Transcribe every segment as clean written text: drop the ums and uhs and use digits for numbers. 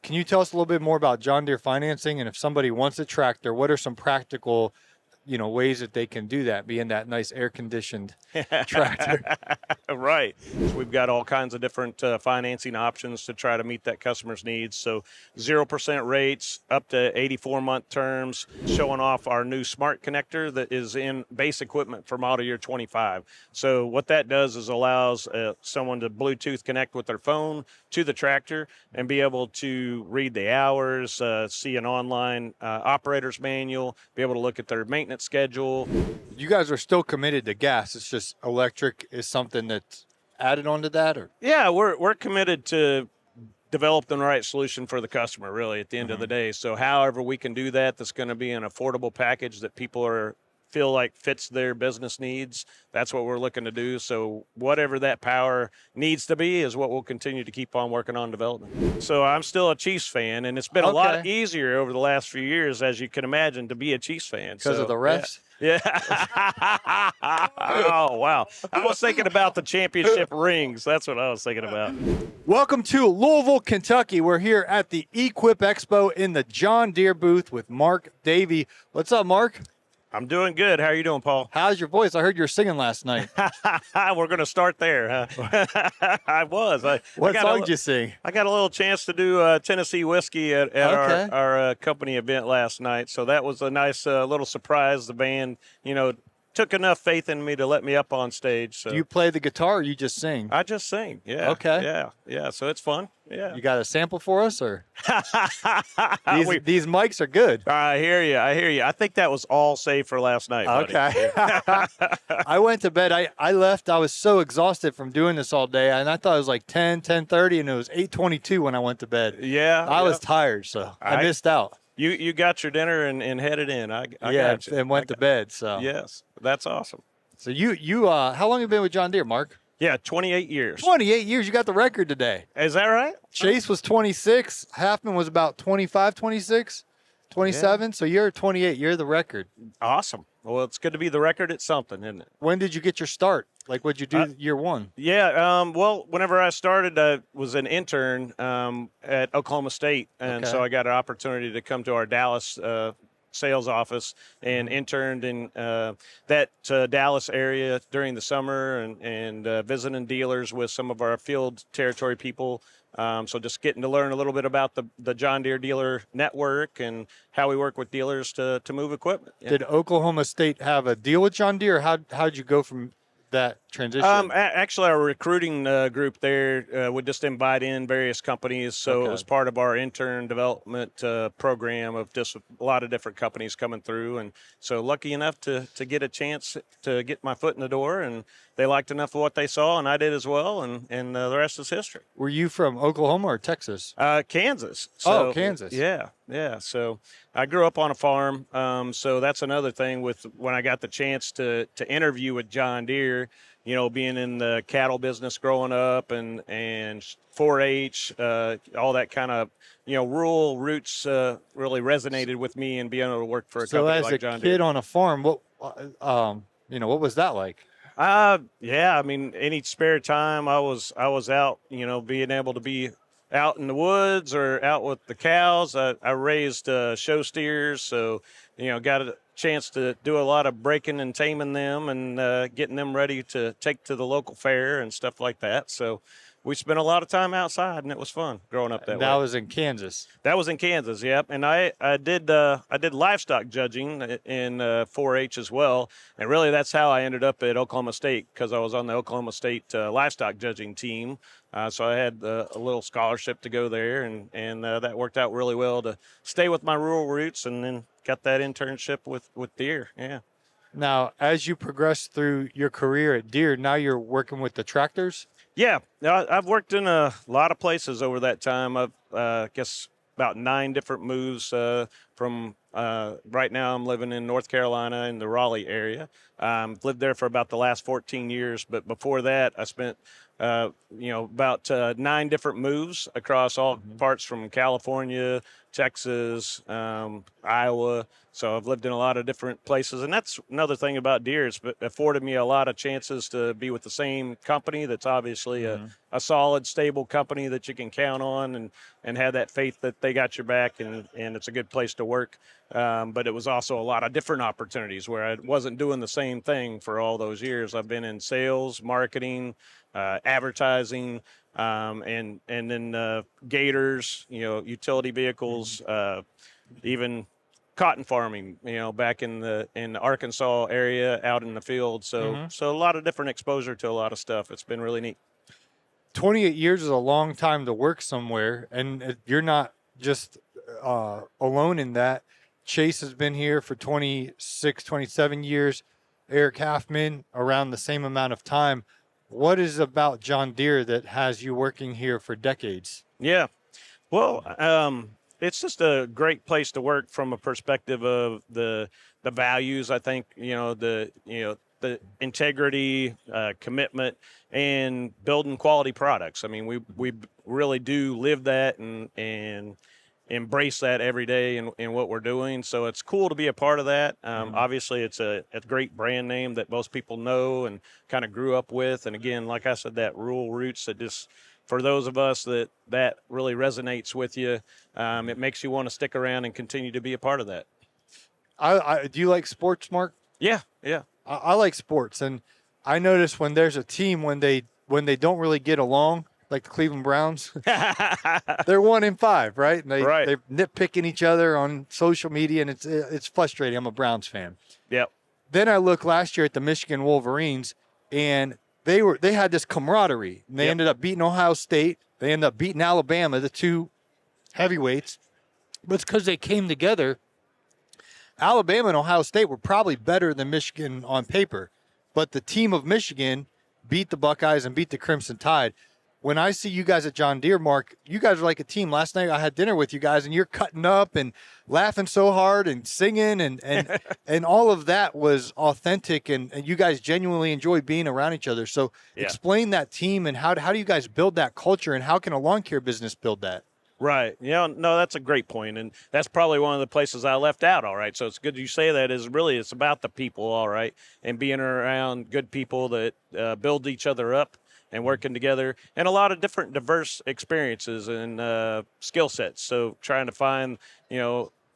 can you tell us a little bit more about John Deere financing? And if somebody wants a tractor, what are some practical, ways that they can do that, being that nice air-conditioned tractor? Right. So we've got all kinds of different financing options to try to meet that customer's needs. So 0% rates up to 84-month terms, showing off our new smart connector that is in base equipment for model year 25. So what that does is allows someone to Bluetooth connect with their phone to the tractor and be able to read the hours, see an online operator's manual, be able to look at their maintenance schedule. You guys are still committed to gas. It's just electric is something that's added onto that, or? Yeah, we're committed to developing the right solution for the customer, really, at the end of the day. So however we can do that, that's going to be an affordable package that people feel like fits their business needs. That's what we're looking to do. So whatever that power needs to be is what we'll continue to keep on working on developing. So I'm still a Chiefs fan, and it's been a lot easier over the last few years, as you can imagine, to be a Chiefs fan. Because of the refs? Yeah. Oh, wow. I was thinking about the championship rings. That's what I was thinking about. Welcome to Louisville, Kentucky. We're here at the Equip Expo in the John Deere booth with Mark Davey. What's up, Mark? I'm doing good. How are you doing, Paul? How's your voice? I heard you were singing last night. We're going to start there. I was. What song did you sing? I got a little chance to do Tennessee whiskey at our company event last night. So that was a nice little surprise. The band, took enough faith in me to let me up on stage. So. Do you play the guitar or you just sing? I just sing. Yeah. Okay. Yeah. So it's fun. Yeah. You got a sample for us, or? These mics are good. I hear you. I think that was all saved for last night, buddy. Okay. I went to bed. I left. I was so exhausted from doing this all day, and I thought it was like 10:30, and it was 8:22 when I went to bed. Yeah. I was tired, so I missed out. You got your dinner and headed in. I got you. And went to bed. So yes, that's awesome. So you how long have you been with John Deere, Mark? Yeah, 28 years. 28 years. You got the record today. Is that right? Chase was 26. Halfman was about 25, 26, 27. Yeah. So you're 28. You're the record. Awesome. Well, it's good to be the record at something, isn't it? When did you get your start? Like, what'd you do year one? Yeah, well, whenever I started, I was an intern at Oklahoma State, and so I got an opportunity to come to our Dallas sales office and interned in that Dallas area during the summer and visiting dealers with some of our field territory people. So just getting to learn a little bit about the John Deere dealer network and how we work with dealers to move equipment. Yeah. Did Oklahoma State have a deal with John Deere? How'd you go from that transition? Actually, our recruiting group there would just invite in various companies. So it was part of our intern development program of just a lot of different companies coming through. And so lucky enough to get a chance to get my foot in the door, and they liked enough of what they saw, and I did as well, and the rest is history. Were you from Oklahoma or Texas? Kansas. So, Kansas. Yeah. So I grew up on a farm, so that's another thing with when I got the chance to interview with John Deere, being in the cattle business growing up and 4-H, all that kind of, rural roots really resonated with me and being able to work for a company like John Deere. So as a kid on a farm, what was that like? Yeah, I mean, any spare time I was out, being able to be out in the woods or out with the cows. I raised show steers, so, got a chance to do a lot of breaking and taming them and getting them ready to take to the local fair and stuff like that. So we spent a lot of time outside, and it was fun growing up that way. That was in Kansas. That was in Kansas, yep. And I did livestock judging in 4-H as well, and really that's how I ended up at Oklahoma State, because I was on the Oklahoma State livestock judging team. So I had a little scholarship to go there, and that worked out really well to stay with my rural roots, and then got that internship with Deere. Yeah. Now, as you progress through your career at Deere, now you're working with the tractors? Yeah, I've worked in a lot of places over that time. I've guess about 9 different moves from right now I'm living in North Carolina in the Raleigh area. Lived there for about the last 14 years, but before that I spent about 9 different moves across all parts from California, Texas, Iowa. So I've lived in a lot of different places. And that's another thing about Deere. It's afforded me a lot of chances to be with the same company that's obviously a solid, stable company that you can count on and have that faith that they got your back and it's a good place to work. But it was also a lot of different opportunities where I wasn't doing the same thing for all those years. I've been in sales, marketing, advertising, and then gators, utility vehicles, even cotton farming, back in the Arkansas area out in the field. So a lot of different exposure to a lot of stuff. It's been really neat. 28 years is a long time to work somewhere, and you're not just alone in that. Chase has been here for 26, 27 years. Eric Halfman around the same amount of time. What is about John Deere that has you working here for decades? Yeah. Well, it's just a great place to work from a perspective of the values. I think the integrity, commitment, and building quality products. I mean, we really do live that and embrace that every day in what we're doing. So it's cool to be a part of that. Obviously, it's a great brand name that most people know and kind of grew up with. And again, like I said, that rural roots that just for those of us that really resonates with you, it makes you want to stick around and continue to be a part of that. Do you like sports, Mark? Yeah. I like sports, and I notice when there's a team when they don't really get along, like the Cleveland Browns, they're 1-5, right? And they're nitpicking each other on social media, and it's frustrating. I'm a Browns fan. Yep. Then I look last year at the Michigan Wolverines, and they had this camaraderie. And they ended up beating Ohio State. They ended up beating Alabama, the two heavyweights. But it's because they came together. Alabama and Ohio State were probably better than Michigan on paper, but the team of Michigan beat the Buckeyes and beat the Crimson Tide. When I see you guys at John Deere, Mark, you guys are like a team. Last night I had dinner with you guys, and you're cutting up and laughing so hard and singing, and all of that was authentic, and you guys genuinely enjoy being around each other. So explain that team, and how do you guys build that culture, and how can a lawn care business build that? Right. No, that's a great point. And that's probably one of the places I left out. All right. So it's good you say that it's about the people. All right. And being around good people that build each other up and working together and a lot of different diverse experiences and skill sets. So trying to find,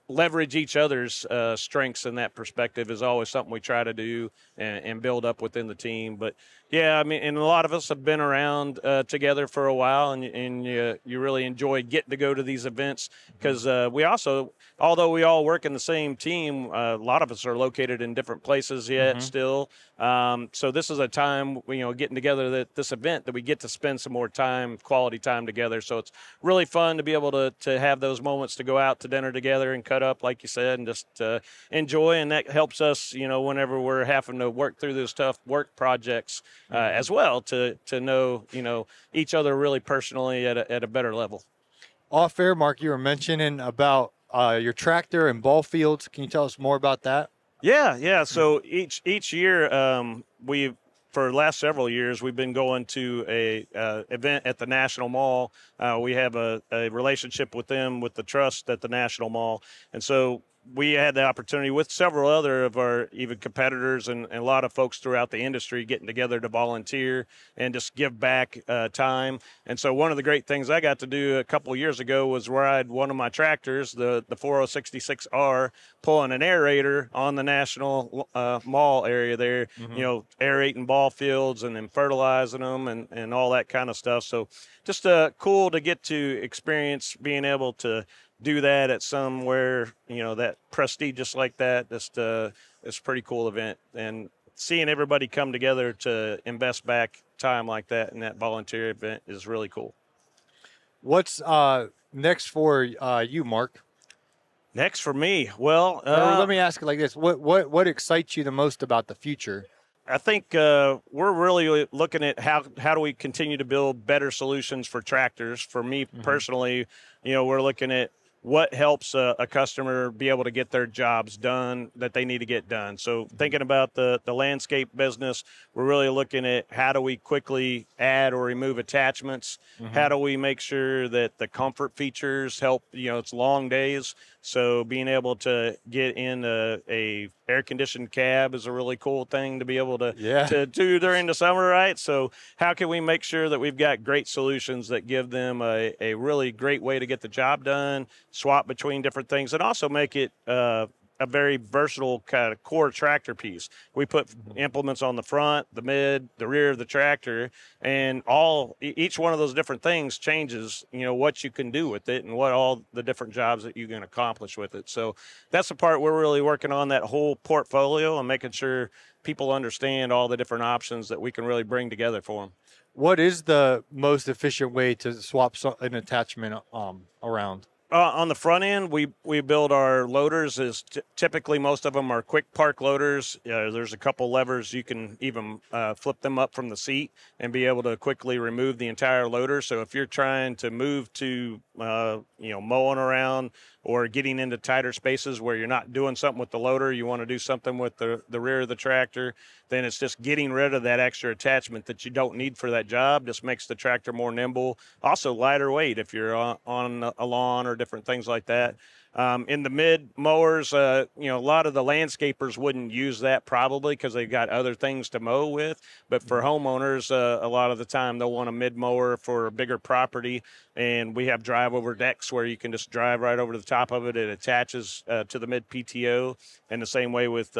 leverage each other's strengths in that perspective is always something we try to do and build up within the team. But yeah, I mean, and a lot of us have been around together for a while, and you really enjoy getting to go to these events because we also, although we all work in the same team, a lot of us are located in different places yet still. So this is a time, getting together at this event that we get to spend some more time, quality time together. So it's really fun to be able to have those moments to go out to dinner together and cut up, like you said, and just enjoy. And that helps us, whenever we're having to work through those tough work projects as well, to know, each other really personally at a better level. Off air, Mark, you were mentioning about your tractor and ball fields. Can you tell us more about that? Yeah. So each year, for the last several years, we've been going to a event at the National Mall. We have a relationship with them, with the trust at the National Mall. And so we had the opportunity with several other of our even competitors and a lot of folks throughout the industry getting together to volunteer and just give back time. And so one of the great things I got to do a couple of years ago was ride one of my tractors, the 4066R, pulling an aerator on the National Mall area there, aerating ball fields and then fertilizing them and all that kind of stuff. So just cool to get to experience being able to do that at somewhere, that prestigious like that. Just it's a pretty cool event, and seeing everybody come together to invest back time like that in that volunteer event is really cool. What's next for you, Mark? Next for me, well, let me ask it like this: what excites you the most about the future? I think we're really looking at how do we continue to build better solutions for tractors. For me personally, we're looking at what helps a customer be able to get their jobs done that they need to get done. So thinking about the landscape business, we're really looking at how do we quickly add or remove attachments? How do we make sure that the comfort features help? It's long days. So being able to get in a air-conditioned cab is a really cool thing to be able to do during the summer, right? So how can we make sure that we've got great solutions that give them a really great way to get the job done, swap between different things, and also make it a very versatile kind of core tractor piece. We put implements on the front, the mid, the rear of the tractor, and each one of those different things changes, what you can do with it and what all the different jobs that you can accomplish with it. So that's the part we're really working on, that whole portfolio, and making sure people understand all the different options that we can really bring together for them. What is the most efficient way to swap an attachment around? On the front end, we build our loaders as typically most of them are quick park loaders. There's a couple levers you can even flip them up from the seat and be able to quickly remove the entire loader. So if you're trying to move to mowing around or getting into tighter spaces where you're not doing something with the loader, you want to do something with the rear of the tractor, then it's just getting rid of that extra attachment that you don't need for that job. Just makes the tractor more nimble, also lighter weight if you're on a lawn or different things like that. In the mid mowers, a lot of the landscapers wouldn't use that probably because they've got other things to mow with. But for homeowners, a lot of the time they'll want a mid mower for a bigger property. And we have drive over decks where you can just drive right over the top of it. It attaches to the mid PTO. And the same way with,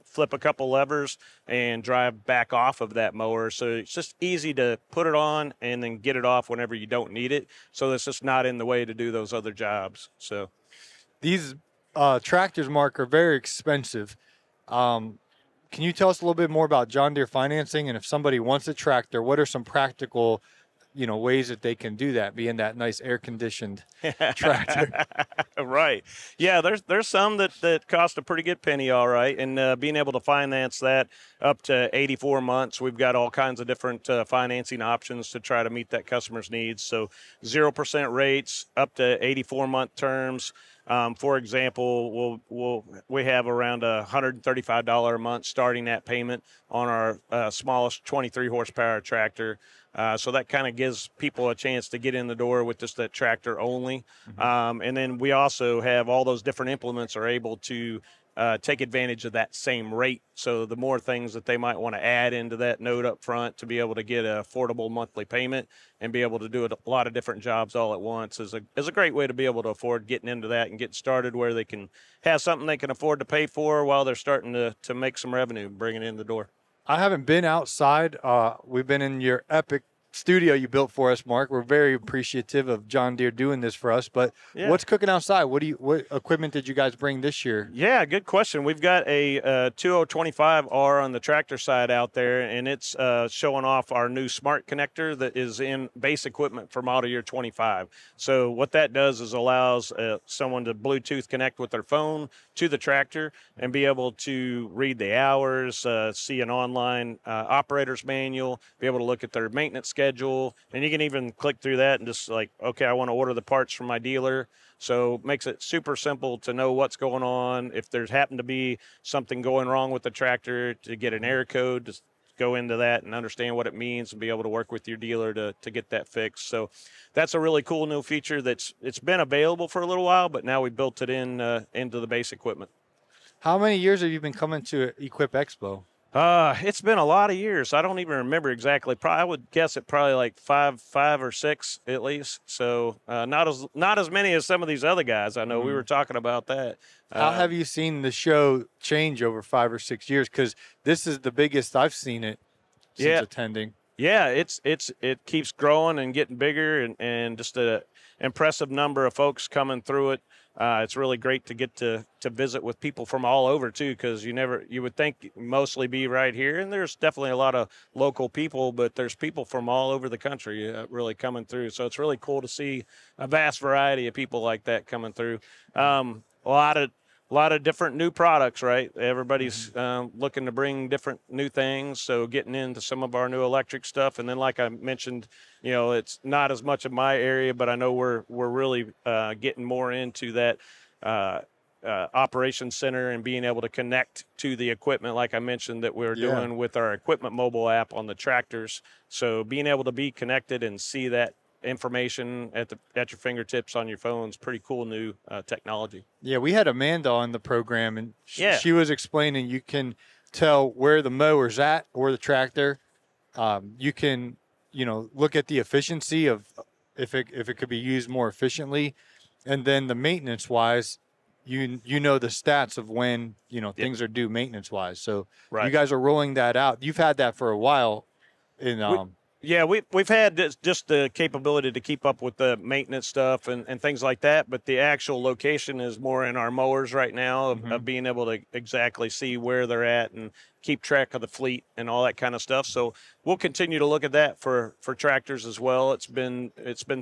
flip a couple levers and drive back off of that mower. So it's just easy to put it on and then get it off whenever you don't need it. So it's just not in the way to do those other jobs. So these tractors, Mark, are very expensive. Can you tell us a little bit more about John Deere financing? And if somebody wants a tractor, what are some practical ways that they can do that, being that nice air-conditioned tractor? Right. Yeah, there's some that cost a pretty good penny, all right. And being able to finance that up to 84 months, we've got all kinds of different financing options to try to meet that customer's needs. So 0% rates, up to 84-month terms. For example, we have around $135 a month starting that payment on our smallest 23 horsepower tractor. So that kind of gives people a chance to get in the door with just that tractor only. And then we also have all those different implements are able to take advantage of that same rate. So the more things that they might want to add into that note up front to be able to get an affordable monthly payment and be able to do a lot of different jobs all at once is a great way to be able to afford getting into that and getting started where they can have something they can afford to pay for while they're starting to make some revenue, bringing it in the door. I haven't been outside. We've been in your epic studio you built for us, Mark. We're very appreciative of John Deere doing this for us. But what's cooking outside? What equipment did you guys bring this year? Yeah, good question. We've got a 2025R on the tractor side out there, and it's showing off our new smart connector that is in base equipment for model year 25. So what that does is allows someone to Bluetooth connect with their phone to the tractor and be able to read the hours, see an online operator's manual, be able to look at their maintenance schedule, and you can even click through that and just like, okay, I want to order the parts from my dealer. So it makes it super simple to know what's going on. If there's happened to be something going wrong with the tractor, to get an error code, just go into that and understand what it means and be able to work with your dealer to get that fixed. So that's a really cool new feature it's been available for a little while, but now we built it into the base equipment. How many years have you been coming to Equip Expo? It's been a lot of years. I don't even remember exactly. I would guess it probably like five or six at least. So not as many as some of these other guys. I know we were talking about that. How have you seen the show change over 5 or 6 years? Because this is the biggest I've seen it since attending. Yeah, it keeps growing and getting bigger, and just an impressive number of folks coming through it. It's really great to get to visit with people from all over too, because you would think mostly be right here, and there's definitely a lot of local people, but there's people from all over the country really coming through. So it's really cool to see a vast variety of people like that coming through. A lot of different new products, right? Everybody's looking to bring different new things. So getting into some of our new electric stuff, and then like I mentioned, it's not as much of my area, but I know we're really getting more into that operations center and being able to connect to the equipment, like I mentioned that we're doing with our equipment mobile app on the tractors. So being able to be connected and see that information at your fingertips on your phone is pretty cool new technology. Yeah, we had Amanda on the program, and Yeah. she was explaining you can tell where the mower's at or the tractor. You can, look at the efficiency of if it could be used more efficiently, and then the maintenance wise, you know the stats of when things are due maintenance wise. So you guys are rolling that out. You've had that for a while. Yeah, we've had just the capability to keep up with the maintenance stuff and things like that, but the actual location is more in our mowers right now of being able to exactly see where they're at and keep track of the fleet and all that kind of stuff. So we'll continue to look at that for tractors as well. It's been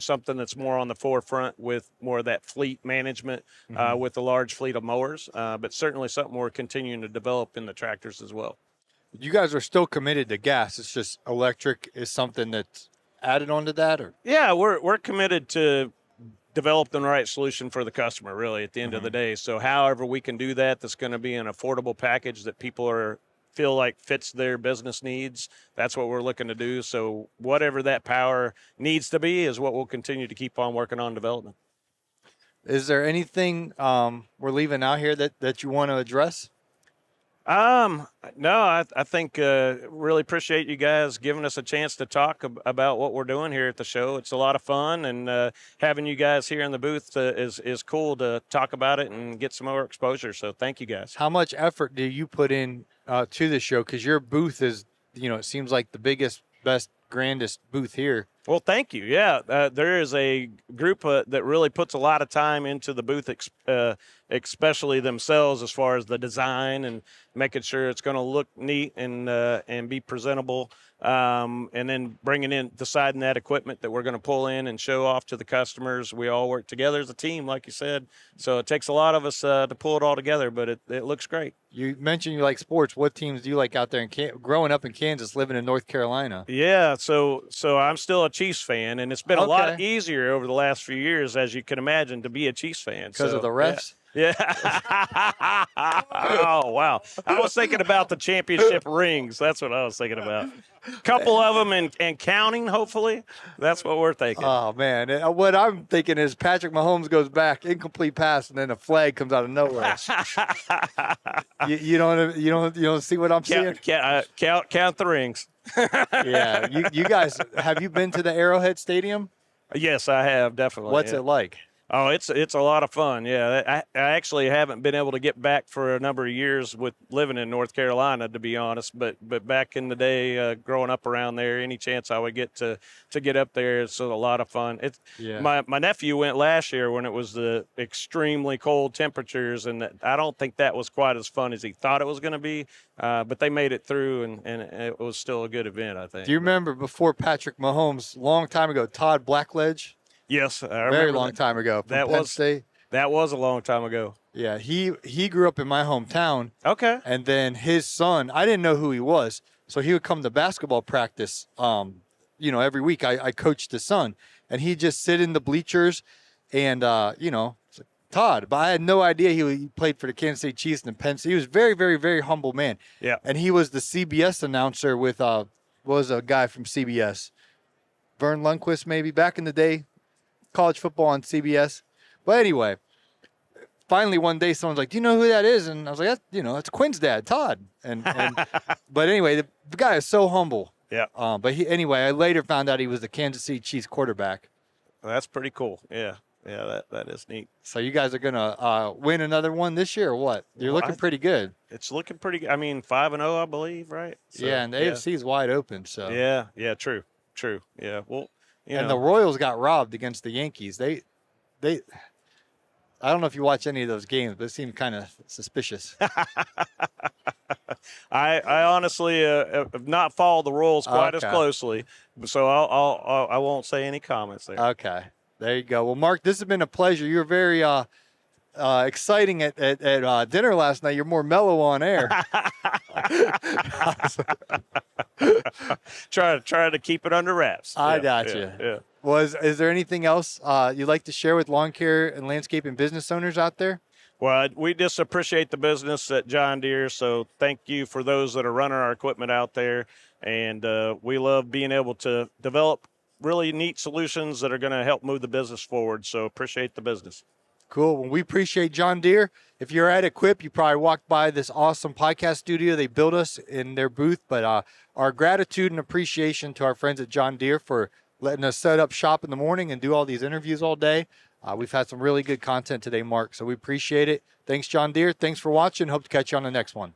something that's more on the forefront with more of that fleet management with the large fleet of mowers, but certainly something we're continuing to develop in the tractors as well. You guys are still committed to gas. It's just electric is something that's added onto that, or? Yeah, we're committed to developing the right solution for the customer, really, at the end of the day. So however we can do that, that's going to be an affordable package that people feel like fits their business needs. That's what we're looking to do. So whatever that power needs to be is what we'll continue to keep on working on development. Is there anything we're leaving out here that you want to address? No, I think really appreciate you guys giving us a chance to talk about what we're doing here at the show. It's a lot of fun, and having you guys here in the booth is cool to talk about it and get some more exposure. So thank you guys. How much effort do you put in to the show? Because your booth is, it seems like the biggest, best, grandest booth here. Well, thank you. Yeah, there is a group that really puts a lot of time into the booth, especially themselves, as far as the design and making sure it's going to look neat and be presentable. And then deciding that equipment that we're going to pull in and show off to the customers. We all work together as a team, like you said. So it takes a lot of us to pull it all together, but it looks great. You mentioned you like sports. What teams do you like out there growing up in Kansas, living in North Carolina? Yeah, so I'm still a Chiefs fan, and it's been a lot easier over the last few years, as you can imagine, to be a Chiefs fan. Because of the refs? Yeah. Oh, wow. I was thinking about the championship rings. That's what I was thinking about. A couple of them and counting, hopefully. That's what we're thinking. Oh, man. What I'm thinking is Patrick Mahomes goes back, incomplete pass, and then a flag comes out of nowhere. you don't see what I'm seeing? Count the rings. Yeah. You guys, have you been to the Arrowhead Stadium? Yes, I have, definitely. What's it like? Oh, it's a lot of fun. Yeah, I actually haven't been able to get back for a number of years with living in North Carolina, to be honest. But back in the day, growing up around there, any chance I would get to get up there, it's a lot of fun. My nephew went last year when it was the extremely cold temperatures, and I don't think that was quite as fun as he thought it was going to be. But they made it through, and it was still a good event, I think. Do you remember before Patrick Mahomes, long time ago, Todd Blackledge? Yes, I remember. Very long time ago from Penn State. That was a long time ago. Yeah, he grew up in my hometown. Okay. And then his son, I didn't know who he was, so he would come to basketball practice. Every week I coached his son, and he'd just sit in the bleachers, and it's like, Todd. But I had no idea he played for the Kansas City Chiefs and Penn State. He was a very, very, very humble man. Yeah. And he was the CBS announcer with was a guy from CBS, Vern Lundquist, maybe back in the day. College football on CBS. But anyway, finally one day someone's like, do you know who that is? And I was like, that's Quinn's dad, Todd. And but anyway, the guy is so humble. Yeah. I later found out he was the Kansas City Chiefs quarterback. Well, that's pretty cool. Yeah. Yeah, that is neat. So you guys are going to win another one this year or what? You're looking pretty good. It's looking pretty good. I mean, 5-0, I believe, right? So, yeah, and the AFC is wide open. So Yeah, true. Yeah, well, and the Royals got robbed against the Yankees. They I don't know if you watch any of those games, but it seemed kind of suspicious. I honestly have not followed the Royals quite as closely, so I won't say any comments there. Okay, there you go. Well, Mark, this has been a pleasure. You're very exciting at dinner last night. You're more mellow on air. Try to keep it under wraps. I got you. Yeah. Is there anything else you'd like to share with lawn care and landscaping business owners out there? Well, we just appreciate the business at John Deere. So thank you for those that are running our equipment out there. And we love being able to develop really neat solutions that are going to help move the business forward. So appreciate the business. Cool. Well, we appreciate John Deere. If you're at Equip, you probably walked by this awesome podcast studio. They built us in their booth. But our gratitude and appreciation to our friends at John Deere for letting us set up shop in the morning and do all these interviews all day. We've had some really good content today, Mark, so we appreciate it. Thanks, John Deere. Thanks for watching. Hope to catch you on the next one.